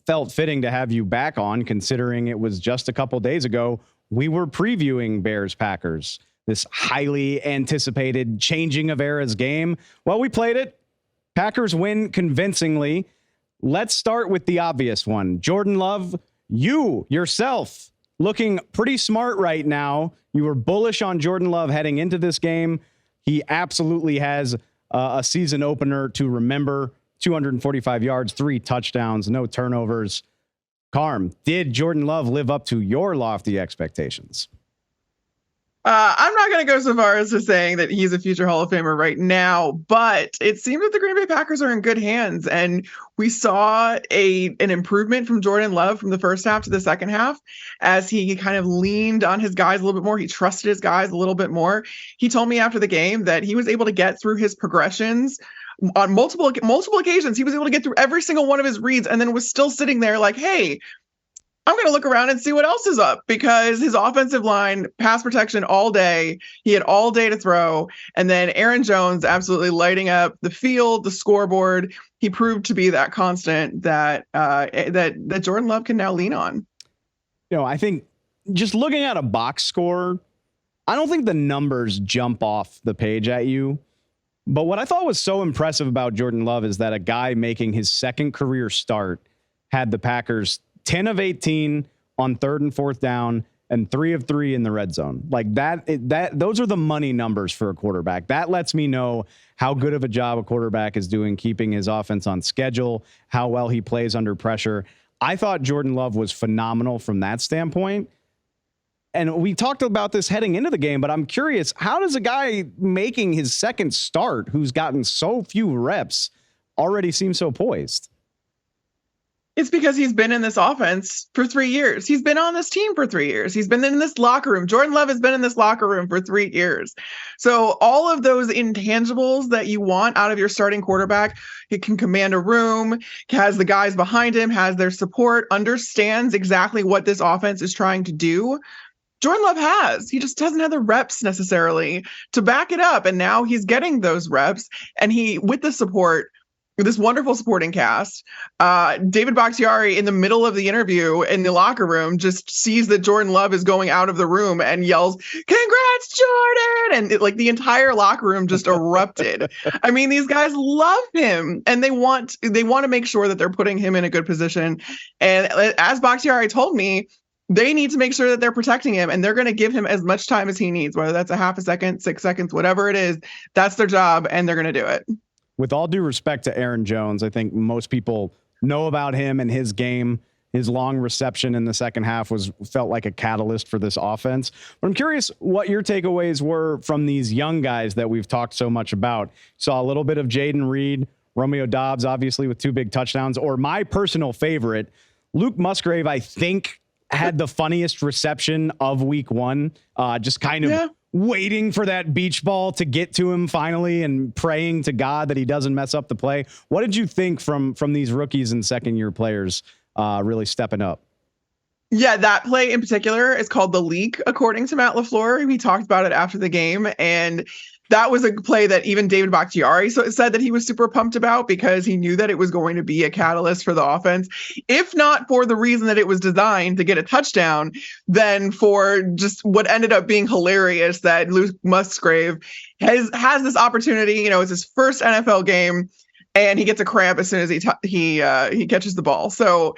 felt fitting to have you back on, considering it was just a couple days ago we were previewing Bears-Packers, this highly anticipated changing of eras game. Well, we played it. Packers win convincingly. Let's start with the obvious one. Jordan Love, you yourself looking pretty smart right now. You were bullish on Jordan Love heading into this game. He absolutely has a season opener to remember. 245 yards, 3 touchdowns, no turnovers. Carm, did Jordan Love live up to your lofty expectations? I'm not going to go so far as to saying that he's a future Hall of Famer right now, but it seems that the Green Bay Packers are in good hands. And we saw an improvement from Jordan Love from the first half to the second half as he kind of leaned on his guys a little bit more. He trusted his guys a little bit more. He told me after the game that he was able to get through his progressions on multiple occasions. He was able to get through every single one of his reads and then was still sitting there like, hey, I'm going to look around and see what else is up, because his offensive line, pass protection all day. He had all day to throw. And then Aaron Jones absolutely lighting up the field, the scoreboard. He proved to be that constant that Jordan Love can now lean on. You know, I think just looking at a box score, I don't think the numbers jump off the page at you. But what I thought was so impressive about Jordan Love is that a guy making his second career start had the Packers 10 of 18 on 3rd and 4th down and 3 of 3 in the red zone. Like those are the money numbers for a quarterback. That lets me know how good of a job a quarterback is doing keeping his offense on schedule, how well he plays under pressure. I thought Jordan Love was phenomenal from that standpoint. And we talked about this heading into the game, but I'm curious, how does a guy making his second start who's gotten so few reps already seem so poised? It's because he's been in this offense for 3 years. He's been on this team for 3 years. He's been in this locker room. Jordan Love has been in this locker room for 3 years. So all of those intangibles that you want out of your starting quarterback, he can command a room, has the guys behind him, has their support, understands exactly what this offense is trying to do. Jordan Love has. He just doesn't have the reps necessarily to back it up. And now he's getting those reps. And he, with the support, this wonderful supporting cast, David Bakhtiari in the middle of the interview in the locker room just sees that Jordan Love is going out of the room and yells, "Congrats, Jordan!" And the entire locker room just erupted. I mean, these guys love him and they want to make sure that they're putting him in a good position. And as Bakhtiari told me, they need to make sure that they're protecting him, and they're going to give him as much time as he needs, whether that's a half a second, 6 seconds, whatever it is. That's their job, and they're going to do it. With all due respect to Aaron Jones, I think most people know about him and his game. His long reception in the second half felt like a catalyst for this offense. But I'm curious what your takeaways were from these young guys that we've talked so much about. Saw a little bit of Jaden Reed, Romeo Doubs, obviously with 2 big touchdowns, or my personal favorite, Luke Musgrave, I think, had the funniest reception of week 1. Just kind of waiting for that beach ball to get to him finally and praying to God that he doesn't mess up the play. What did you think from these rookies and second-year players really stepping up? Yeah, that play in particular is called the leak, according to Matt LaFleur. We talked about it after the game, and that was a play that even David Bakhtiari said that he was super pumped about because he knew that it was going to be a catalyst for the offense. If not for the reason that it was designed to get a touchdown, then for just what ended up being hilarious that Luke Musgrave has this opportunity. You know, it's his first NFL game, and he gets a cramp as soon as he catches the ball. So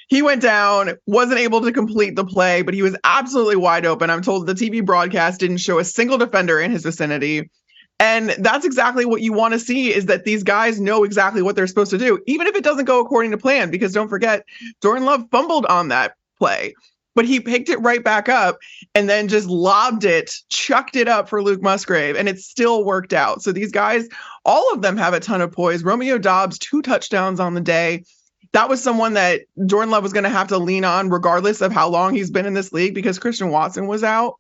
he went down, wasn't able to complete the play, but he was absolutely wide open. I'm told the TV broadcast didn't show a single defender in his vicinity. And that's exactly what you want to see, is that these guys know exactly what they're supposed to do, even if it doesn't go according to plan, because don't forget, Jordan Love fumbled on that play, but he picked it right back up and then just lobbed it, chucked it up for Luke Musgrave, and it still worked out. So these guys, all of them have a ton of poise. Romeo Doubs, 2 touchdowns on the day. That was someone that Jordan Love was going to have to lean on regardless of how long he's been in this league, because Christian Watson was out.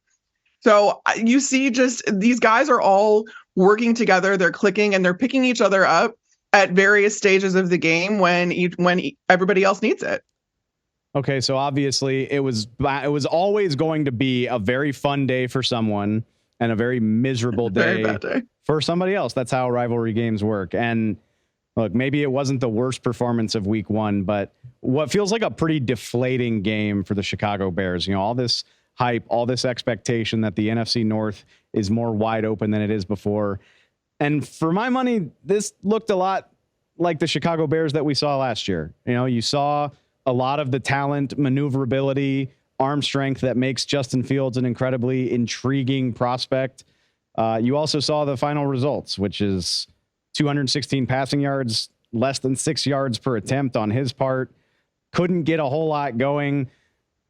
So you see just these guys are all working together. They're clicking and they're picking each other up at various stages of the game when everybody else needs it. Okay, so obviously it was always going to be a very fun day for someone and a very miserable day, very bad day for somebody else. That's how rivalry games work. And look, maybe it wasn't the worst performance of week one, but what feels like a pretty deflating game for the Chicago Bears. All this hype, all this expectation that the NFC North is more wide open than it is before. And for my money, this looked a lot like the Chicago Bears that we saw last year. You saw a lot of the talent, maneuverability, arm strength that makes Justin Fields an incredibly intriguing prospect. You also saw the final results, which is 216 passing yards, less than 6 yards per attempt on his part. Couldn't get a whole lot going.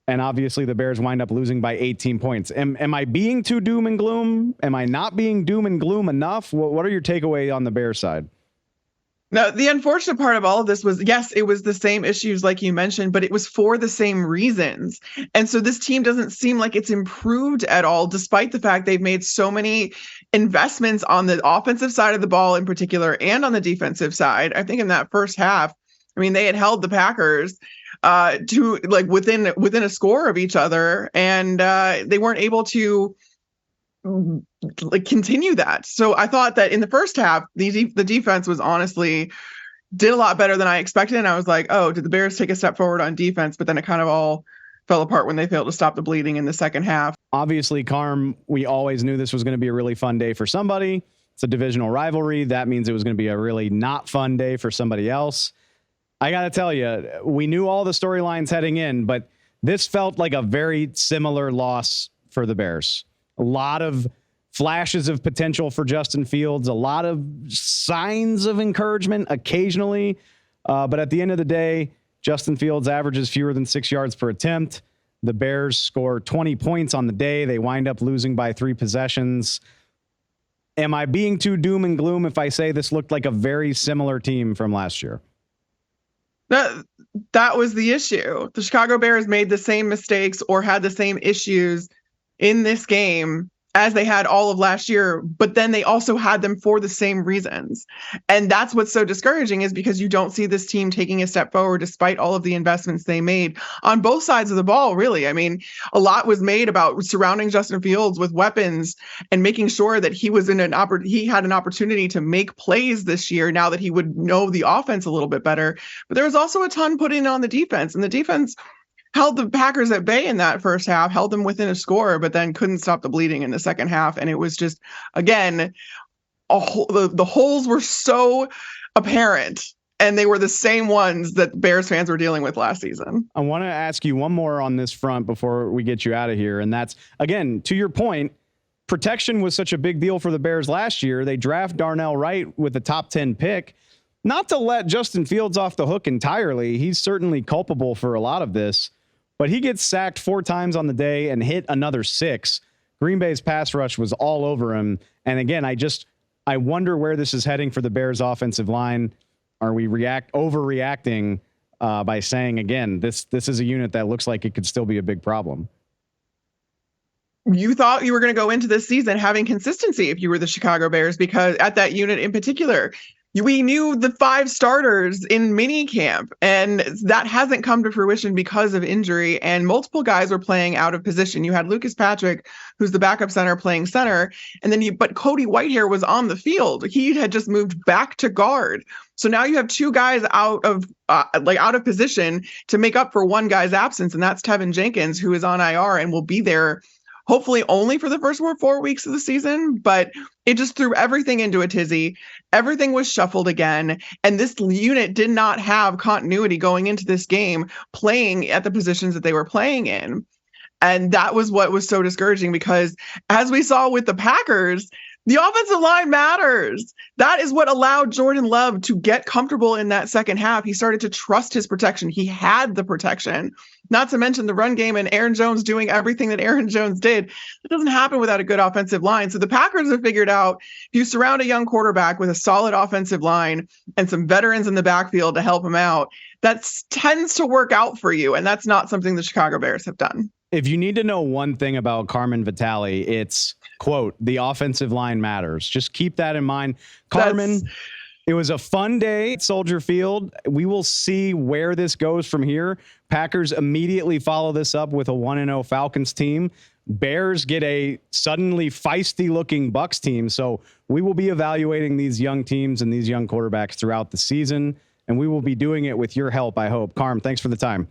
And obviously the Bears wind up losing by 18 points. Am I being too doom and gloom? Am I not being doom and gloom enough? What are your takeaway on the Bears side? No, the unfortunate part of all of this was, yes, it was the same issues like you mentioned, but it was for the same reasons. And so this team doesn't seem like it's improved at all, despite the fact they've made so many investments on the offensive side of the ball in particular and on the defensive side. I think in that first half, they had held the Packers to like within a score of each other, and they weren't able to continue that. So I thought that in the first half, the defense was honestly did a lot better than I expected. And I was like, oh, did the Bears take a step forward on defense? But then it kind of all fell apart when they failed to stop the bleeding in the second half. Obviously, Carm, we always knew this was going to be a really fun day for somebody. It's a divisional rivalry. That means it was going to be a really not fun day for somebody else. I got to tell you, we knew all the storylines heading in, but this felt like a very similar loss for the Bears. A lot of flashes of potential for Justin Fields, a lot of signs of encouragement occasionally. But at the end of the day, Justin Fields averages fewer than 6 yards per attempt. The Bears score 20 points on the day. They wind up losing by 3 possessions. Am I being too doom and gloom if I say this looked like a very similar team from last year? That was the issue. The Chicago Bears made the same mistakes or had the same issues in this game as they had all of last year, but then they also had them for the same reasons. And that's what's so discouraging, is because you don't see this team taking a step forward despite all of the investments they made on both sides of the ball, really. A lot was made about surrounding Justin Fields with weapons and making sure that he was he had an opportunity to make plays this year now that he would know the offense a little bit better. But there was also a ton put in on the defense, and the defense held the Packers at bay in that first half, held them within a score, but then couldn't stop the bleeding in the second half. And it was just, again, the holes were so apparent, and they were the same ones that Bears fans were dealing with last season. I want to ask you one more on this front before we get you out of here. And that's, again, to your point, protection was such a big deal for the Bears last year. They draft Darnell Wright with the top 10 pick. Not to let Justin Fields off the hook entirely. He's certainly culpable for a lot of this. But he gets sacked 4 times on the day and hit another 6. Green Bay's pass rush was all over him. And again, I wonder where this is heading for the Bears offensive line. Are we overreacting by saying, again, this is a unit that looks like it could still be a big problem? You thought you were going to go into this season having consistency if you were the Chicago Bears, because at that unit in particular, we knew the 5 starters in minicamp, and that hasn't come to fruition because of injury, and multiple guys were playing out of position. You had Lucas Patrick, who's the backup center, playing center, and then but Cody Whitehair was on the field. He had just moved back to guard. So now you have 2 guys out of position to make up for one guy's absence, and that's Tevin Jenkins, who is on IR and will be there hopefully only for the first 4 weeks of the season. But it just threw everything into a tizzy. Everything was shuffled again. And this unit did not have continuity going into this game, playing at the positions that they were playing in. And that was what was so discouraging, because as we saw with the Packers, the offensive line matters. That is what allowed Jordan Love to get comfortable in that second half. He started to trust his protection. He had the protection, not to mention the run game and Aaron Jones doing everything that Aaron Jones did. It doesn't happen without a good offensive line. So the Packers have figured out, if you surround a young quarterback with a solid offensive line and some veterans in the backfield to help him out, that tends to work out for you. And that's not something the Chicago Bears have done. If you need to know one thing about Carmen Vitali, it's, quote, the offensive line matters. Just keep that in mind. Carmen, it was a fun day at Soldier Field. We will see where this goes from here. Packers immediately follow this up with a 1-0 Falcons team. Bears get a suddenly feisty looking Bucks team. So we will be evaluating these young teams and these young quarterbacks throughout the season, and we will be doing it with your help, I hope. Carm, thanks for the time.